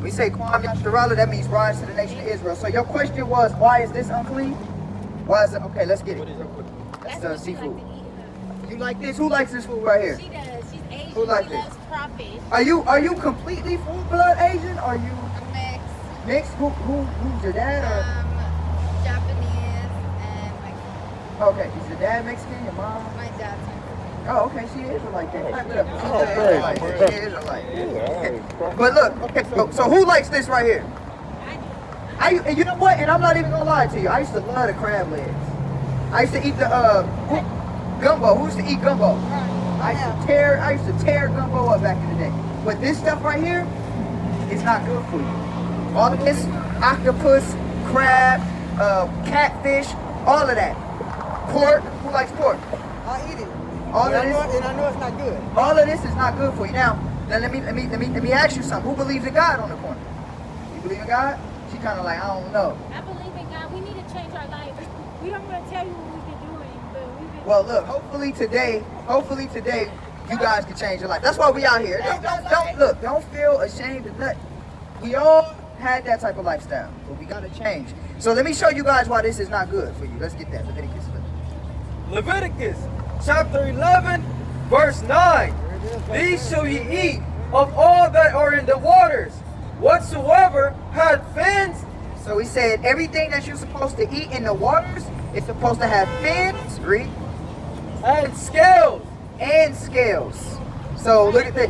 We say Kwam Yasharala, that means rise to the nation of Israel. So your question was, why is this unclean? Why is it? Okay, let's get it real quick. That's seafood. You like this? Who likes this food right here? She does. She's Asian. Who likes she this? loves crawfish. Are you completely full-blood Asian? Or are you Mixed. mixed? Who's your dad? Or? Japanese and Mexican. Okay, is your dad Mexican? Your mom? My dad's Mexican. Oh, okay, she is like that. She is like that. But look, okay, so who likes this right here? You know what? And I'm not even gonna lie to you. I used to love the crab legs. I used to eat the gumbo. Who used to eat gumbo? I used to tear gumbo up back in the day. But this stuff right here is not good for you. All of this octopus, crab, catfish, all of that. Pork. Who likes pork? I eat it. All of this, and I know it's not good. all of this is not good for you. Now let me ask you something. Who believes in God on the corner? You believe in God? She kind of like, I don't know. I believe in God. We need to change our life. We don't want to tell you what we've been doing, but we've been. Well, look. Hopefully today, you guys can change your life. That's why we out here. Don't feel ashamed of nothing. We all had that type of lifestyle, but we gotta change. So let me show you guys why this is not good for you. Let's get that. Leviticus chapter 11, verse 9. These shall ye eat of all that are in the waters, whatsoever had fins. So he said everything that you're supposed to eat in the waters is supposed to have fins, read, And scales. and scales. So look at this.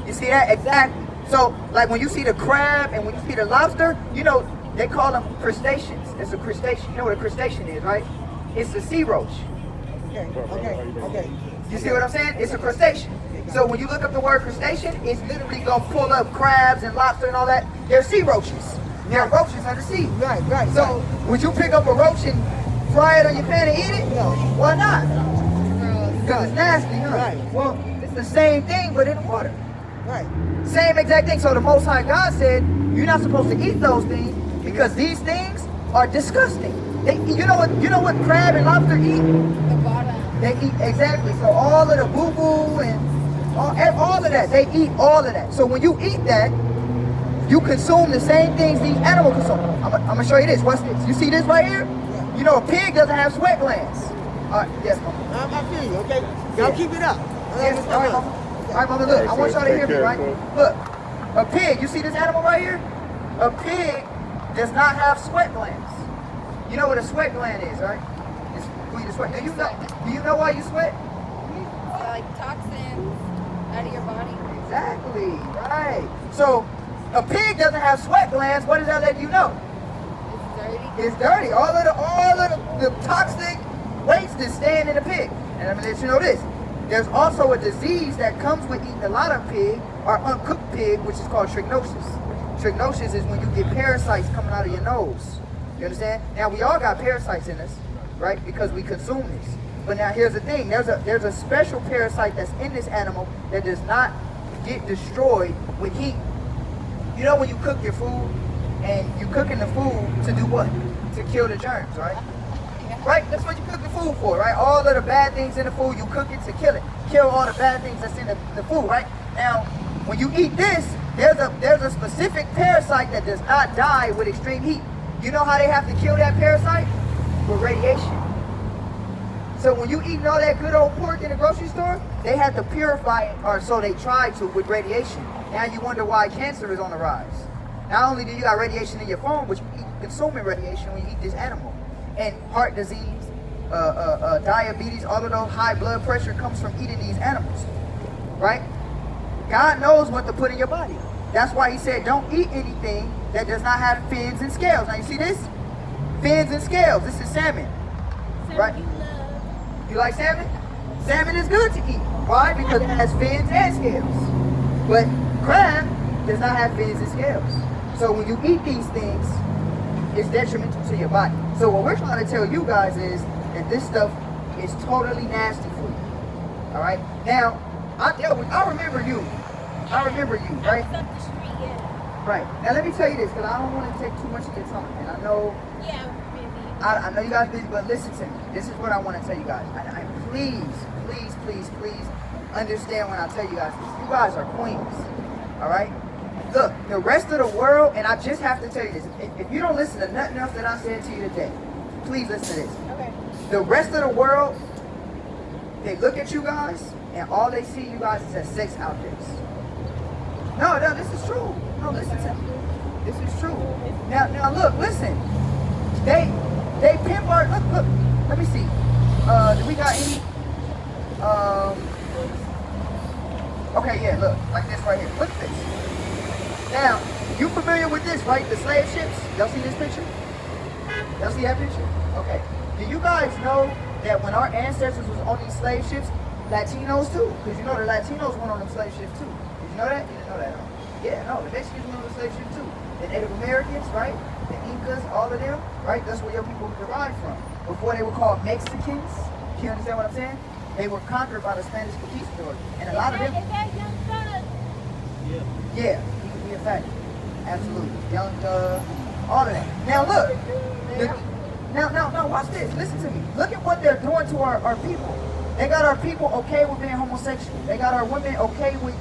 You see that? Exactly. So like when you see the crab and when you see the lobster, you know, they call them crustaceans. It's a crustacean. You know what a crustacean is, right? It's a sea roach. Okay. You see what I'm saying? It's a crustacean. So when you look up the word crustacean, it's literally gonna pull up crabs and lobster and all that. They're sea roaches. They're roaches under the sea. Right. So would you pick up a roach and fry it on your pan and eat it? No. Why not? Because it's nasty, huh? Right. Well, it's the same thing, but in the water. Right. Same exact thing. So the Most High God said, you're not supposed to eat those things because these things are disgusting. You know what crab and lobster eat? The bottom. They eat, exactly. So all of the boo-boo and all of that, they eat all of that. So when you eat that, you consume the same things these animals consume. I'm gonna show you this. What's this? You see this right here? Yeah. You know a pig doesn't have sweat glands. All right, yes, Mama. I feel you, okay? Y'all keep it up. Yes, all right, Mama. All right, Mama, look. I want y'all to hear me, right? Look, a pig, you see this animal right here? A pig does not have sweat glands. You know what a sweat gland is, right? It's for you to sweat. Do you know why you sweat? Like toxins out of your body. Exactly, right. So a pig doesn't have sweat glands. What does that let you know? It's dirty. It's dirty. All of the toxic waste is staying in the pig. And I'm gonna let you know this. There's also a disease that comes with eating a lot of pig or uncooked pig, which is called trichinosis. Trichinosis is when you get parasites coming out of your nose. You understand? Now we all got parasites in us, right? Because we consume this. But now here's the thing. There's a special parasite that's in this animal that does not get destroyed with heat. You know when you cook your food and you cooking the food to do what? To kill the germs, right? Right? That's what you cook the food for, right? All of the bad things in the food, you cook it to kill it. Kill all the bad things that's in the food, right? Now, when you eat this, there's a specific parasite that does not die with extreme heat. You know how they have to kill that parasite? With radiation. So when you eating all that good old pork in the grocery store, they had to purify it, or so they tried to, with radiation. Now you wonder why cancer is on the rise. Not only do you got radiation in your phone, but you eat consuming radiation when you eat this animal. And heart disease, diabetes, all of those high blood pressure comes from eating these animals, right? God knows what to put in your body. That's why he said don't eat anything that does not have fins and scales. Now you see this? Fins and scales. This is salmon, right? You like salmon? Salmon is good to eat. Why? Because it has fins and scales. But crab does not have fins and scales. So when you eat these things, it's detrimental to your body. So what we're trying to tell you guys is that this stuff is totally nasty for you. All right? Now, I remember you. Right? Up the street, yeah. Right. Now let me tell you this, because I don't want to take too much of your time. And I know Yeah, maybe. I know you guys busy, but listen to me. This is what I want to tell you guys. Please understand when I tell you guys this. You guys are queens, all right? Look, the rest of the world, and I just have to tell you this, if you don't listen to nothing else that I said to you today, please listen to this. Okay. The rest of the world, they look at you guys, and all they see you guys is as sex objects. No, this is true. No, listen to me. This is true. Now look, listen. They pimp our, look, let me see. Do we got any, okay, yeah, look, like this right here. Look at this. Now, you familiar with this, right? The slave ships? Y'all see this picture? Y'all see that picture? Okay. Do you guys know that when our ancestors was on these slave ships, Latinos too? Because you know the Latinos went on them slave ships too. Did you know that? You didn't know that, huh? Yeah, no, the Mexicans went on the slave ships too. The Native Americans, right? The Incas, all of them, right? That's where your people derived from. Before they were called Mexicans, you understand what I'm saying? They were conquered by the Spanish conquistadors. And a lot of them... Is that Young Thug? Yeah, he could be a fact. Absolutely. Young Thug, all of that. Now look, now watch this. Listen to me. Look at what they're doing to our people. They got our people okay with being homosexual. They got our women okay with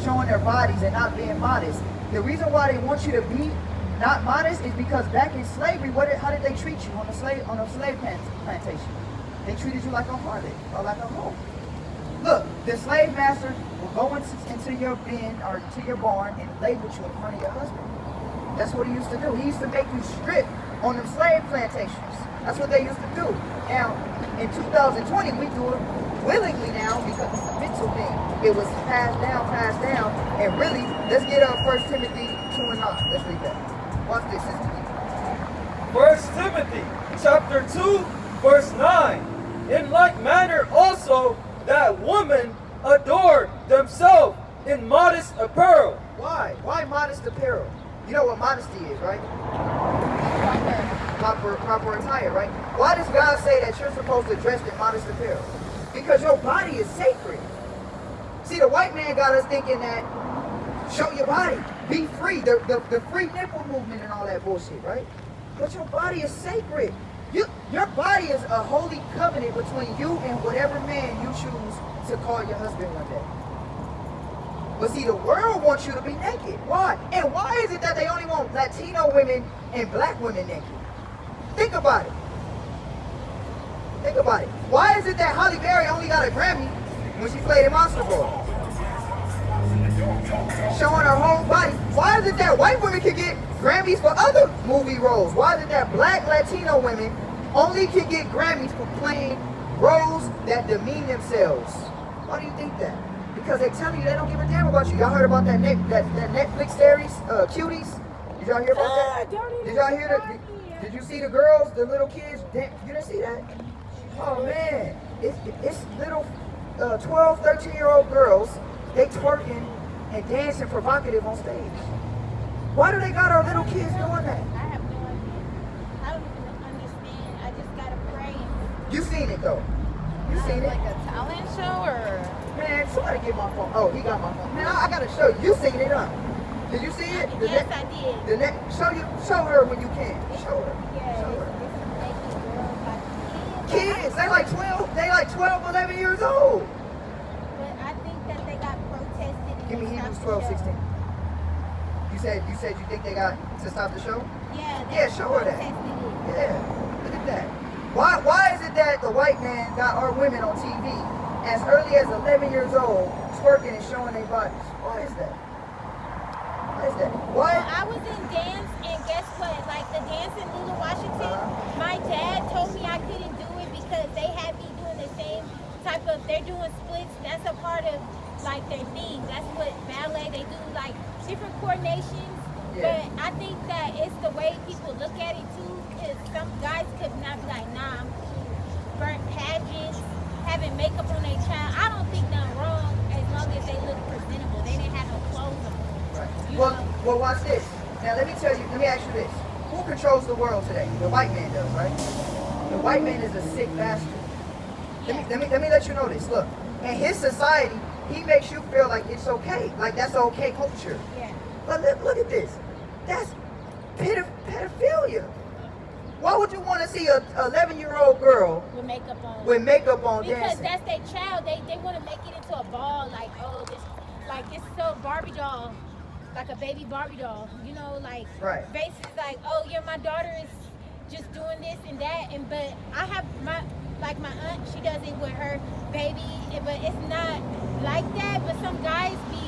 showing their bodies and not being modest. The reason why they want you to be not modest is because back in slavery, how did they treat you on a slave plantation? They treated you like a harlot or like a hoe. Look, the slave master will go into your bin or to your barn and lay with you in front of your husband. That's what he used to do. He used to make you strip on them slave plantations. That's what they used to do. Now, in 2020, we do it willingly now because it's a mental thing. It was passed down, and really, let's get 1 Timothy 2 and 9. Let's read that. Watch this, Sister D. 1 Timothy chapter 2, verse 9. In like manner also that women adore themselves in modest apparel. Why? Why modest apparel? You know what modesty is, right? Proper attire, right? Why does God say that you're supposed to dress in modest apparel? Because your body is sacred. See, the white man got us thinking that show your body, be free, the free nipple movement and all that bullshit, right? But your body is sacred. Your body is a holy covenant between you and whatever man you choose to call your husband one day. But see, the world wants you to be naked. Why? And why is it that they only want Latino women and black women naked? Think about it. Think about it. Why is it that Halle Berry only got a Grammy when she played in Monster Ball? Showing her whole body. Why is it that white women can get Grammys for other movie roles? Why is it that black Latino women only can get Grammys for playing roles that demean themselves? Why do you think that? Because they tell you they don't give a damn about you. Y'all heard about that Netflix series, Cuties? Did y'all hear about that? Did y'all hear that? Did you see the girls, the little kids? You didn't see that? Oh man, it's little 12, 13-year-old girls. They twerking and dancing provocative on stage. Why do they got our little kids doing that? I have no idea. I don't even understand. I just gotta pray. You seen it though. You seen it. Like a talent show or? Man, somebody get my phone. Oh, he got my phone. Man, I gotta show you. You seen it, huh? Did you see it? Yes, I did. Show her when you can. Show her. Yeah, Show her. it's making girls like Kids, they like 12, 11 years old. But I think that they got protested. And Give me they Hebrews stopped 12, the show. 16. You said you think they got to stop the show? Yeah, they Yeah, show her that. protested it. Yeah, look at that. Why is it that the white man got our women on TV as early as 11 years old twerking and showing their bodies? Why is that? Why is that? Why? Well, I was in dance, and guess what? Like the dance in Little Washington, my dad told me I couldn't do it because they had me doing the same type of, they're doing splits. That's a part of like their thing. That's what ballet, they do like different coordinations. Yeah. But I think that it's the way people look at it too, because some guys could not be like, nah, I'm cool. Burnt pageants, having makeup on their child. I don't think nothing wrong as long as they look presentable. They didn't have no clothes on. Well, watch this. Now, let me ask you this. Who controls the world today? The white man does, right? The white man is a sick bastard. Let me let you know this. Look, in his society, he makes you feel like it's okay. Like that's okay culture. Yeah. But look at this. That's pedophilia. Why would you want to see a 11-year-old girl With makeup on. Because Because dancing? that's their child. They want to make it into a ball. Like, oh, this, like it's so Barbie doll, like a baby Barbie doll. You know, like Right. basically like, oh yeah, my daughter is just doing this and that, and but I have my aunt, she does it with her baby, but it's not like that. But some guys be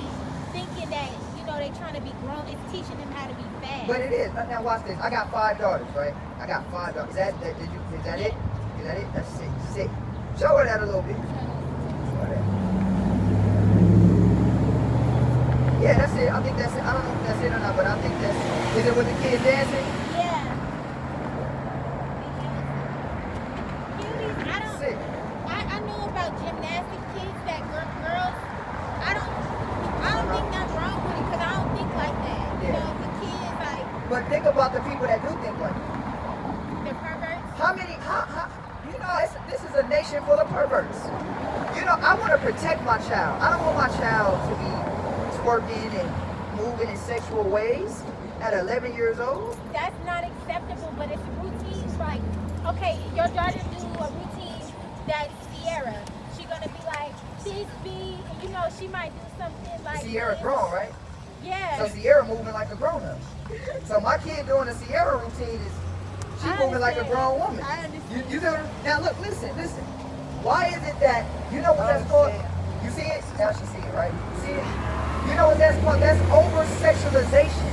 thinking that, you know, they trying to be grown. It's teaching them how to be fast. But it is. Now watch this. I got 5 daughters, right? I got 5 daughters. Is that it? Is that it? That's sick. Sick. Show her that a little bit. Show her that. Yeah, that's it. I think that's it. I don't know if that's it or not, but I think that's it. Is it with the kids dancing? Yeah. Cuties, Sick. I know about gymnastic kids that girls. I don't think nothing wrong with it because I don't think like that. You Yeah. know, the kids like But think about the people that do think like that. the perverts. How many, you know, this is a nation full of perverts. You know, I want to protect my child. I don't want my child to be twerking and moving in sexual ways at 11 years old. That's not acceptable, but it's routines. Like, okay, your daughter do a routine that's Sierra. She gonna be like, this be, you know, she might do something like Sierra this. grown, right? Yeah. So Sierra moving like a grown up. So my kid doing the Sierra routine is, she I moving like a understand. grown woman. I understand. You know, now look, listen. Why is it that, you know what that's called? You see it? Now she see it, right? You see it? You know what that's called? That's over-sexualization.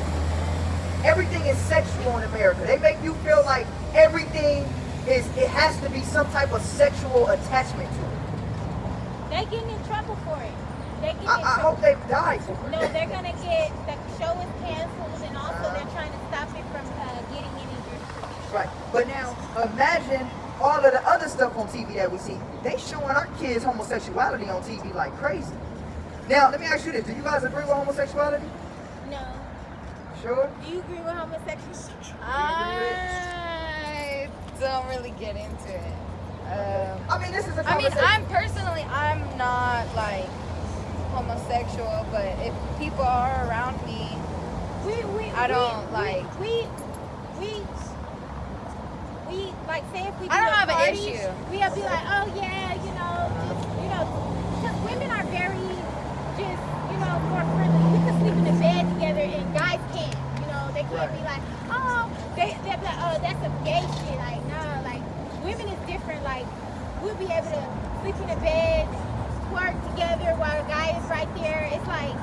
Everything is sexual in America. They make you feel like everything it has to be some type of sexual attachment to it. They getting in trouble for it. They getting in I trouble. hope they die for it. No, they're gonna get, the show is canceled, and also they're trying to stop it from getting any distribution. Right. But now, imagine all of the other stuff on TV that we see. They showing our kids homosexuality on TV like crazy. Now, let me ask you this. Do you guys agree with homosexuality? No. Sure? Do you agree with homosexuality? I don't really get into it. I mean, this is a I mean, conversation. I'm not like homosexual, but if people are around me, I don't like. We like say if we do I don't a have an party, issue. we'll be like, oh yeah, because women are very just, more friendly. We can sleep in the bed together and guys can't. They can't be like, oh, they'll be like, oh, that's some gay shit. Like, nah, like women is different. Like, we'll be able to sleep in the bed, twerk together while a guy is right there. It's like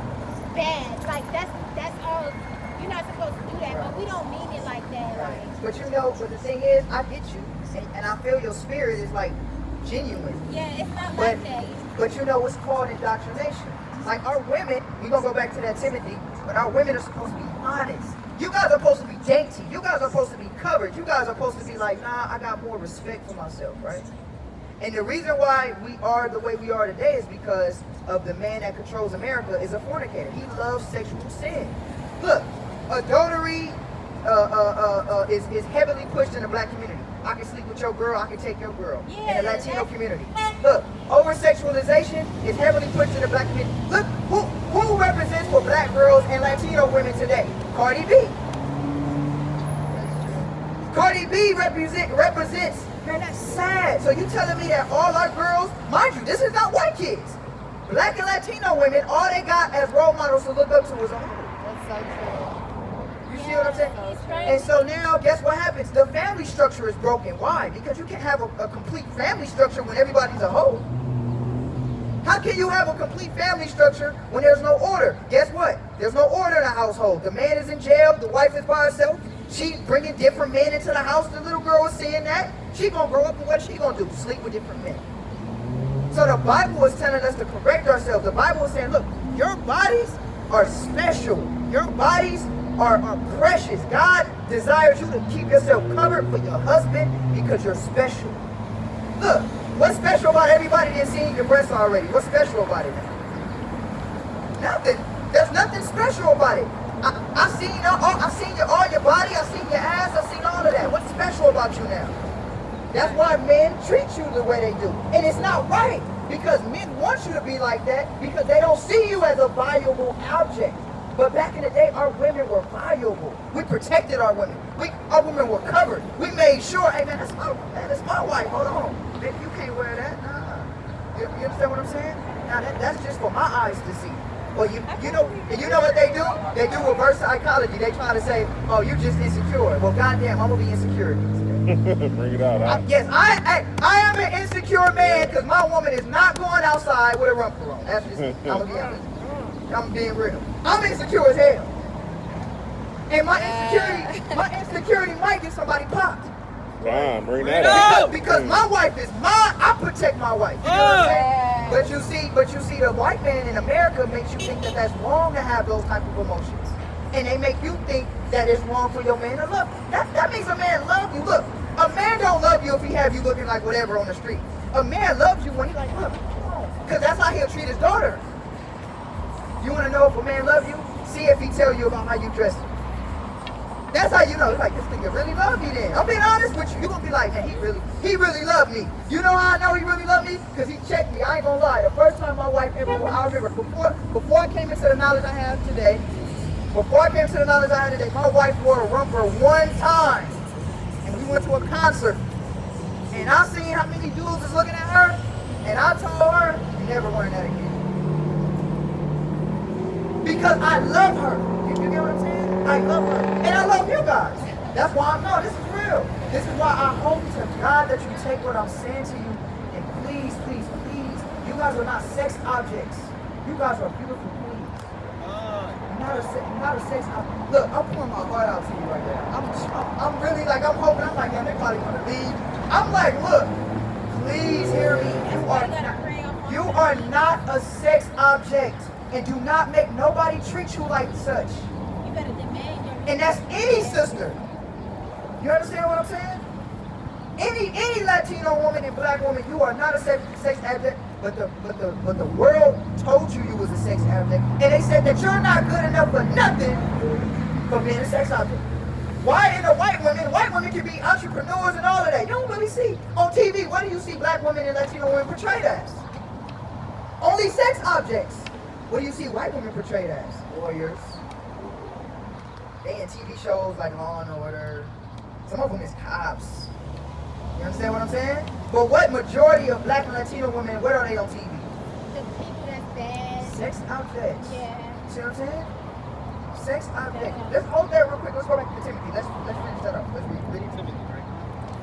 bad. Like that's all. You're not supposed to do that, but we don't mean it like that. Like, But but the thing is, I get you, and I feel your spirit is like genuine. yeah, it's not But like that. but it's called indoctrination. Like our women, we're gonna go back to that Timothy, but our women are supposed to be honest. You guys are supposed to be dainty. You guys are supposed to be covered. You guys are supposed to be like, nah, I got more respect for myself, right? And the reason why we are the way we are today is because of the man that controls America is a fornicator. He loves sexual sin. Look, adultery is heavily pushed in the black community. I can sleep with your girl, I can take your girl. Yeah, in the Latino that's- community. Look, over-sexualization is heavily pushed in the black community. Look, who represents for black girls and Latino women today? Cardi B. Cardi B represents, man, that's sad. So you telling me that all our girls, mind you, this is not white kids. Black and Latino women, all they got as role models to look up to is a hoe. That's so true. You see what I'm saying? It's right. And so now, guess what happens? The family structure is broken. Why? Because you can't have a complete family structure when everybody's a hoe. How can you have a complete family structure when there's no order? Guess what? There's no order in the household. The man is in jail. The wife is by herself. She's bringing different men into the house. The little girl is seeing that. She gonna grow up and what she gonna do? Sleep with different men. So the Bible is telling us to correct ourselves. The Bible is saying, look, your bodies are special. Your bodies are precious. God desires you to keep yourself covered for your husband because you're special. Look, what's special about everybody that's seen your breasts already? What's special about it now? Nothing. There's nothing special about it. I've seen all your body. I've seen your ass. I've seen all of that. What's special about you now? That's why men treat you the way they do. And it's not right because men want you to be like that because they don't see you as a valuable object. But back in the day, our women were valuable. We protected our women. Our women were covered. We made sure, hey man, that's my wife. Hold on. You can't wear that. Nah. You understand what I'm saying? Now that's just for my eyes to see. Well, you know what they do? They do reverse psychology. They try to say, oh, you're just insecure. Well, goddamn, I'm gonna be insecure. Bring it out. Huh? Yes, I am an insecure man because my woman is not going outside with a rumper on. That's just, I'm gonna be honest. I'm being real. I'm insecure as hell. And my insecurity might get somebody popped. Fine, bring that out. Because my wife is mine, I protect my wife. You know what I'm saying? But you see, the white man in America makes you think that that's wrong to have those type of emotions. And they make you think that it's wrong for your man to love. That makes a man love you. Look, a man don't love you if he have you looking like whatever on the street. A man loves you when he's like, look, because that's how he'll treat his daughter. You want to know if a man loves you? See if he tell you about how you dress. That's how you know. It's like, this nigga really love me then. I'm being honest with you. You're going to be like, man, he really loved me. You know how I know he really loved me? Because he checked me. I ain't going to lie. The first time my wife ever, I remember, before I came into the knowledge I have today, my wife wore a romper one time. And we went to a concert. And I seen how many dudes was looking at her. And I told her, you never wearing that again. Because I love her. You get what I'm saying? I love her. And I love you guys. That's why this is real. This is why I hope to God that you take what I'm saying to you. And please, please, please, you guys are not sex objects. You guys are beautiful queens. Not a sex object. Look, I'm pouring my heart out to you right now. I'm really like, I'm hoping, I'm like, yeah, they're probably going to leave. I'm like, look, please hear me. You are not a sex object. And do not make nobody treat you like such. You better demand your. And that's any sister. You understand what I'm saying? Any Latino woman and black woman, you are not a sex object, but the world told you was a sex object, and they said that you're not good enough for nothing for being a sex object. Why in the white women can be entrepreneurs and all of that? You don't really see on TV. What do you see black women and Latino women portrayed as? Only sex objects. What do you see white women portrayed as? Warriors. They in TV shows like Law and Order. Some of them is cops. You understand what I'm saying? But what majority of black and Latino women, what are they on TV? The people that's bad. Sex objects. Yeah. See what I'm saying? Sex objects. Let's hold that real quick. Let's go back to Timothy. Let's finish that up. Let's read Timothy, right?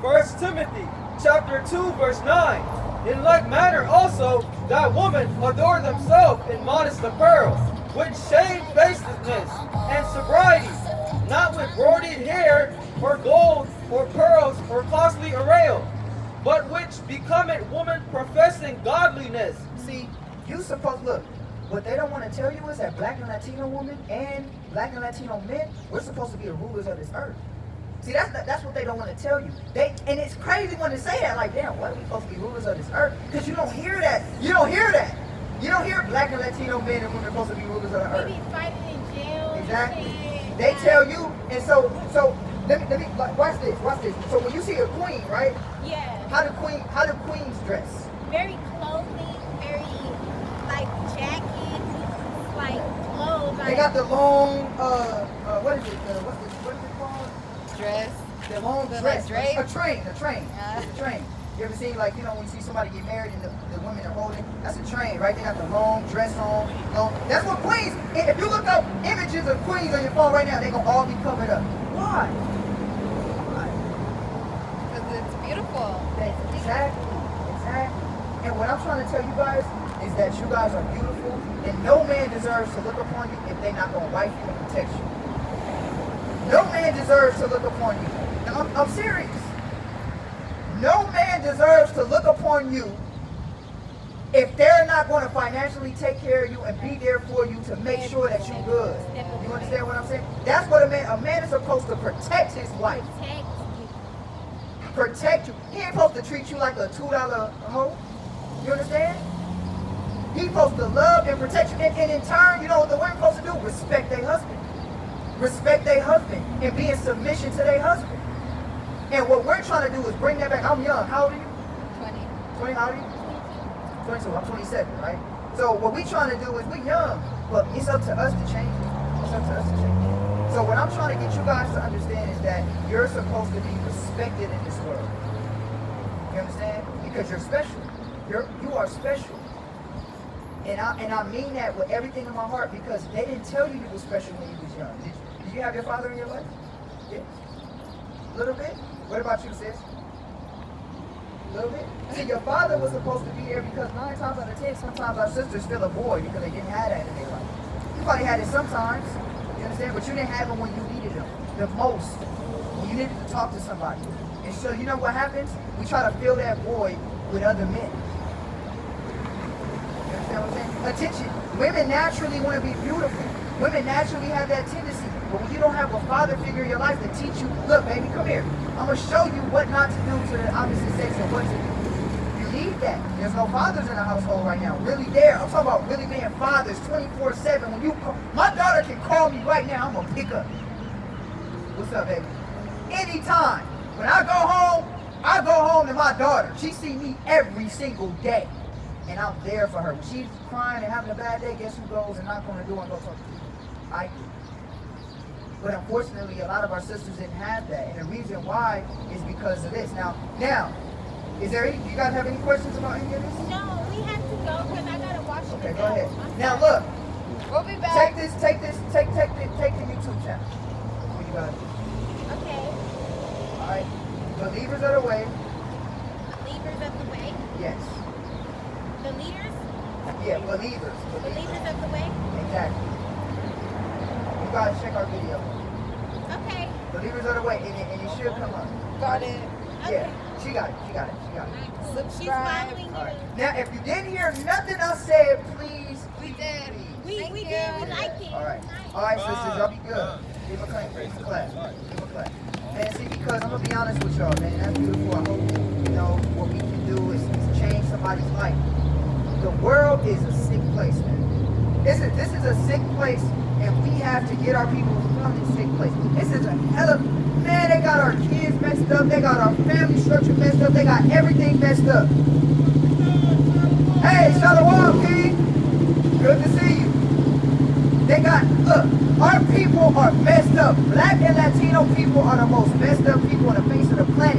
1 Timothy chapter 2, verse 9. In like manner also, that women adorn themselves in modest apparel, with shamefacedness and sobriety, not with broidered hair, or gold, or pearls, or costly array, but which becometh woman professing godliness. See, you supposed, look, what they don't want to tell you is that black and Latino women and black and Latino men, we're supposed to be the rulers of this earth. See, that's what they don't want to tell you. And it's crazy when they say that, like, damn, what are we supposed to be rulers of this earth? Because you don't hear that. You don't hear that. You don't hear black and Latino men and women supposed to be rulers of the earth. We be fighting in jail. Exactly. And They tell you, and so let me watch this. So when you see a queen, right? Yeah. How do queens dress? Very clothing, very like jacket, like clothes. They Like, got the long what is it called? Dress. The long The, dress. like, drape? A train. Yeah. It's a train. You ever seen, like, you know, when you see somebody get married and the women are holding, that's a train, right? They got the long dress on. That's what queens, if you look up images of queens on your phone right now, they're going to all be covered up. Why? Because it's beautiful. Exactly. And what I'm trying to tell you guys is that you guys are beautiful, and no man deserves to look upon you if they're not going to wife you and protect you. No man deserves to look upon you. And I'm serious. No man deserves to look upon you if they're not going to financially take care of you and be there for you to make sure that you're good. You understand what I'm saying? That's what a man is supposed to protect his wife. Protect you. He ain't supposed to treat you like a $2 hoe. You understand? He's supposed to love and protect you. And in turn, you know what the women supposed to do? Respect their husband. Respect their husband and be in submission to their husband. And what we're trying to do is bring that back. I'm young. How old are you? 20, how old are you? 22. I'm 27, right? So what we're trying to do is we're young, but it's up to us to change it. It's up to us to change it. So what I'm trying to get you guys to understand is that you're supposed to be respected in this world. You understand? Because you're special. You are special. And I mean that with everything in my heart because they didn't tell you you were special when you was young. Did you have your father in your life? Yeah. A little bit? What about you, sis? A little bit? See, your father was supposed to be there because 9 times out of 10, sometimes our sisters feel a void because they didn't have that in their life. You probably had it sometimes, you understand? But you didn't have it when you needed them the most. When you needed to talk to somebody. And so you know what happens? We try to fill that void with other men. You understand what I'm saying? Attention. Women naturally want to be beautiful. Women naturally have that tendency. But when you don't have a father figure in your life to teach you, look, baby, come here. I'm going to show you what not to do to the opposite sex and what to do. You need that. There's no fathers in the household right now. Really there. I'm talking about really being fathers 24/7. When you call, my daughter can call me right now. I'm going to pick up. What's up, baby? Anytime. When I go home to my daughter. She see me every single day. And I'm there for her. When she's crying and having a bad day, guess who goes and knocks on the door and goes talk to me? I do. But unfortunately, a lot of our sisters didn't have that. And the reason why is because of this. Now, is there any, you guys have any questions about any of this? No, we have to go because I gotta watch it. Okay, go ahead. Now look. We'll be back. Take the YouTube channel. What you got? Okay. Alright. Believers of the way. Believers of the way. Yes. The leaders. Yeah, believers. Believers of the way. Exactly. You guys check our video. Okay. Believers of the way, and it should come up. Got it. Yeah, she got it. She's Subscribe. following you. All right. Now, if you didn't hear nothing I said, please. We did. We Thank did. you. We liked it. All right. Nice. All right, sisters, y'all be good. Give a clap. Give a clap. Give a clap. Man, see, because I'm gonna be honest with y'all, man. That's beautiful. I hope you know what we can do is change somebody's life. The world is a sick place, man. This is a sick place, and we have to get our people from this sick place. This is a hell of, man, they got our kids messed up, they got our family structure messed up, they got everything messed up. Hey, Shalom, King. Good to see you. They got, look, our people are messed up. Black and Latino people are the most messed up people on the face of the planet.